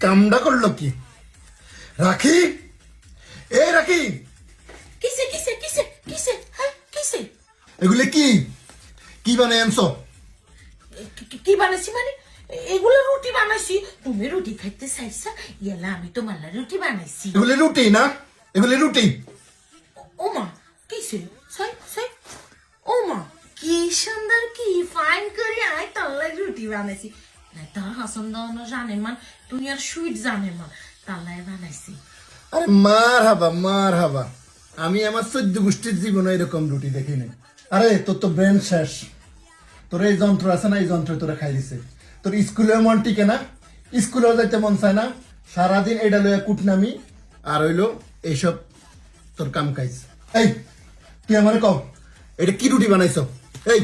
কামটা করলো কি? রাখি, এ রাখি, কিসে কিসে কিসে কিসে হ্যাঁ কিসে এগুলো কি কি বানাই আনছো? কি বানাইছি মানে এগুলো রুটি বানাইছি। তুমি রুটি খাইতে চাইছা, ইয়ালা আমি তোমার লা রুটি বানাইছি। এগুলো রুটি না, এগুলো রুটি। ওমা কিসে সাই সাই, ওমা কি সুন্দর কি ফাইন করে আয় তোর লাগে রুটি বানাইছি। না তোর হাসন দাওয়ানো জানে মান, তুই আর সুইট জানে মান, তার লাগে বানাইছি। আরে মার হাবা মার হাবা, আমি আমার 14 গোষ্ঠীর জীবনে এরকম রুটি দেখি নাই। আরে তোর তো ব্রেন শেষ, তোর এই যন্ত্র আছে না, এই যন্ত্র তোরা খাই দিছে। তোর স্কুলেও মন টিকে না, স্কুলেও যাইতে মন চায় না, সারাদিন এটা লইয়া কুটনামি আর হইলো এইসব তোর কাম কাজ। এই তুই আমারে কও, এটা কি রুটি বানাইছ? এই